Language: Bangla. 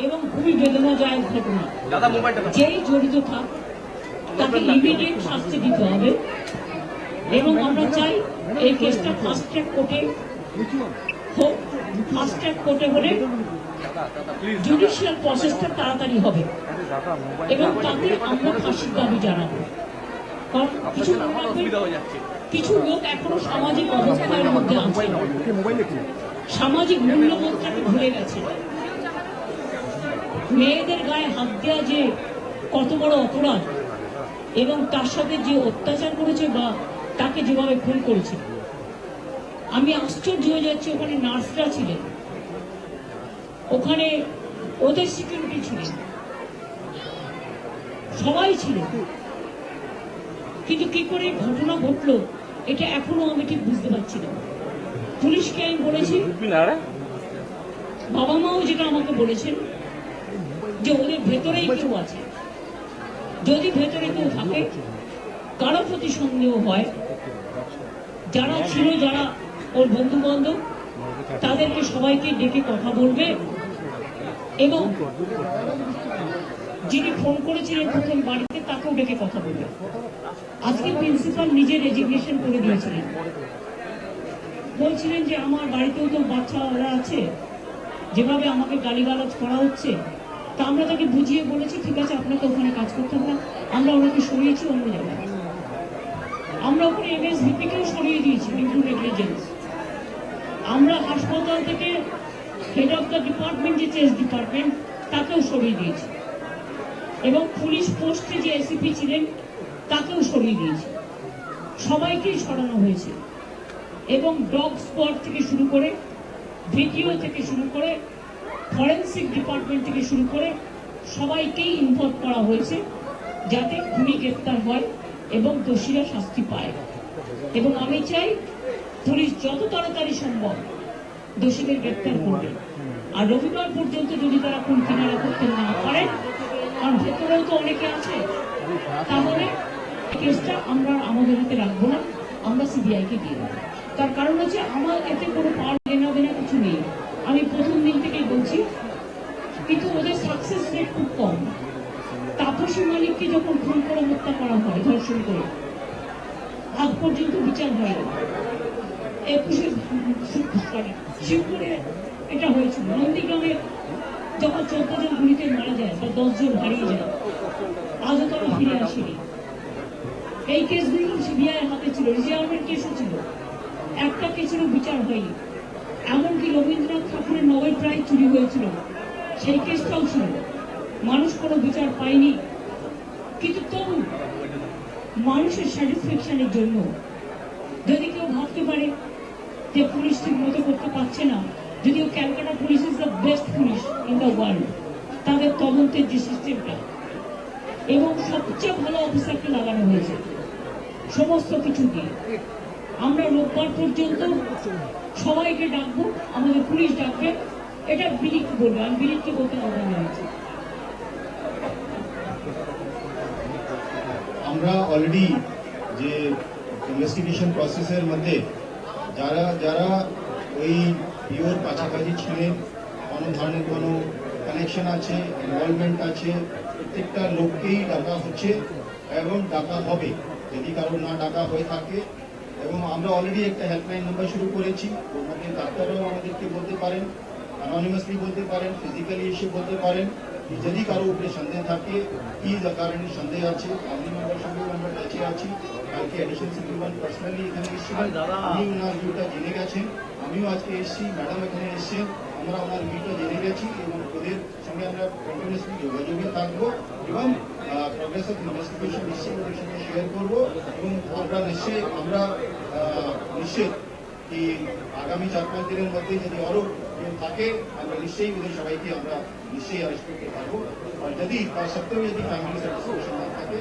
এবং খুবই বেদনাদায়ক ঘটনা। যেই জড়িত থাক তাকে ইমিডিয়েট শাস্তি দিতে হবে এবং আমরা চাই এই কেসটা ফাস্ট ট্র্যাক কোর্টে হোক। ফাস্ট ট্র্যাক কোর্টে হলে জুডিশিয়াল প্রসেসটা তাড়াতাড়ি হবে এবং তাতে আমরা ফাঁসির দাবি জানাবো। কারণ কিছু লোক এখনো সামাজিক অবস্থার মধ্যে আছে, সামাজিক মূল্যবোধটাকে ভুলে গেছে। মেয়েদের গায়ে হাত দেওয়া যে কত বড় অপরাধ এবং তার সাথে যে অত্যাচার করেছে বা তাকে যেভাবে খুন করেছে, আমি আশ্চর্য হয়ে যাচ্ছি। ওখানে নার্সরা ছিলেন, ওখানে ওদের সিকিউরিটি ছিলেন, সবাই ছিলেন, কিন্তু কি করে ঘটনা ঘটলো এটা এখনো আমি ঠিক বুঝতে পারছি না। পুলিশকে আমি বলেছি, বাবা মাও যেটা আমাকে বলেছেন যে ওদের ভেতরেই কেউ আছে, যদি ভেতরে কেউ থাকে, কারো প্রতি সন্দেহ হয়, যারা ছিল, যারা ওর বন্ধু বান্ধব, তাদেরকে সবাইকে ডেকে কথা বলবে এবং যিনি ফোন করেছিলেন প্রথম বাড়িতে তাকেও ডেকে কথা বলবে। আজকে প্রিন্সিপাল নিজে রেজিগনেশন করে দিয়েছিলেন, বলছিলেন যে আমার বাড়িতেও তো বাচ্চারা আছে, যেভাবে আমাকে গালিগালাজ করা হচ্ছে, তা আমরা তাকে বুঝিয়ে বলেছি ঠিক আছে আপনাকে ওখানে কাজ করতে হবে, আমরা ওনাকে সরিয়েছি অন্য জায়গায়। আমরা ওখানে এমএসভিপিকেও সরিয়ে দিয়েছি ডিউ নেগলিজেন্স। আমরা হাসপাতাল থেকে হেড অফ দ্য ডিপার্টমেন্ট যে চেস ডিপার্টমেন্ট তাকেও সরিয়ে দিয়েছি এবং পুলিশ পোস্টে যে এসিপি ছিলেন তাকেও সরিয়ে দিয়েছি। সবাইকেই সরানো হয়েছে এবং ডগ স্কোয়াড থেকে শুরু করে, ভিডিও থেকে শুরু করে, ফরেন্সিক ডিপার্টমেন্ট থেকে শুরু করে সবাইকেই ইনভলভ করা হয়েছে যাতে খুনি গ্রেপ্তার হয় এবং দোষীরা শাস্তি পায়। এবং আমি চাই পুলিশ যত তাড়াতাড়ি সম্ভব দোষীদের গ্রেপ্তার করবে। আর রবিবার পর্যন্ত যদি তারা খুন কিনারা করতে না পারে, কারণ ভেতরেও তো অনেকে আছে, তাহলে কেসটা আমরা আমাদের হাতে রাখবো না, আমরা সিবিআইকে দিয়ে দেবো। তার কারণ হচ্ছে আমার এতে কোনো পাওয়ার লেনা দেনা কিছু নেই, আমি প্রথম দিন থেকেই বলছি, কিন্তু ওদের সাকসেস রেট খুব কম। তাপসী মালিককে যখন খুন করে হত্যা করা হয় ধর্ষণ করে, আজ পর্যন্ত বিচার হয়নি। 21 শিবপুরে এটা হয়েছিল, নন্দীগ্রামে যখন 14 জন গুলিতে মারা যায় বা 10 জন হারিয়ে যায়, আজও তারা ফিরে আসেনি। এই কেসগুলো সিবিআই হাতে ছিল, রিজার্ভের কেসও ছিল, একটা কেসেরও বিচার হয়নি। এমনকি রবীন্দ্রনাথ ঠাকুরের নোবেল প্রাইজ চুরি হয়েছিল, সেই কেসটাও ছিল, মানুষ কোনো বিচার পায়নি। কিন্তু তবু মানুষের স্যাটিসফ্যাকশনের জন্য যদি কেউ ভাবতে পারে যে পুলিশ ঠিক মতো করতে পারছে না, যদিও Calcutta police is the best police in the world, তাদের তদন্তের যে সিস্টেমটা এবং সবচেয়ে ভালো অফিসারকে লাগানো হয়েছে সমস্ত কিছু দিয়ে, আমরা রোববার পর্যন্ত সবাইকে ডাকবো, আমাদের পুলিশ ডাকবে, এটা বিলিকে বলবে, আমি বিলিকে বলতে বাধা হয়েছে। আমরা অলরেডি যে ইনভেস্টিগেশন প্রসেসের মধ্যে যারা যারা ওই পিওর কাছাকাছি ছিলেন, কোনো ধরনের কোনো কানেকশন আছে, ইনভলভমেন্ট আছে, প্রত্যেকটা লোককেই ডাকা হচ্ছে এবং ডাকা হবে যদি কারো না ডাকা হয়ে থাকে। এবং আমরা অলরেডি একটা হেল্পলাইন নাম্বার শুরু করেছি, ওর মধ্যে ডাক্তাররাও আমাদেরকে বলতে পারেন, অ্যানোনিমাসলি বলতে পারেন, ফিজিক্যালি এসে বলতে পারেন যদি কারো উপরে সন্দেহ থাকে, কি কারণে সন্দেহ আছে। ফ্যামিলি মেম্বার সঙ্গেও আমরা টাচে আছি। কালকে অ্যাডিশন সিভিল পার্সোনালি এখানে এসেছিলেন, উনি ওনার ভিউটা জেনে গেছেন, আমিও আজকে এসেছি, ম্যাডাম এখানে এসেছেন, আমরা ওনার ভিউটা জেনে গেছি এবং ওদের সঙ্গে আমরা কন্টিনিউসলি যোগাযোগে থাকবো এবং প্রোগ্রেস অফ ইনভেস্টিগেশন নিশ্চয়ই ওদের সঙ্গে শেয়ার করবো এবং আমরা নিশ্চিত কি আগামী 4-5 দিনের মধ্যে যদি আরো কেউ থাকে আমরা নিশ্চয়ই ওদের সবাইকে আমরা নিশ্চয়ই অ্যারেস্ট করতে পারবো। আর যদি তার সত্ত্বেও যদি ফ্যামিলি স্যাটিসফ্যাকশন না থাকে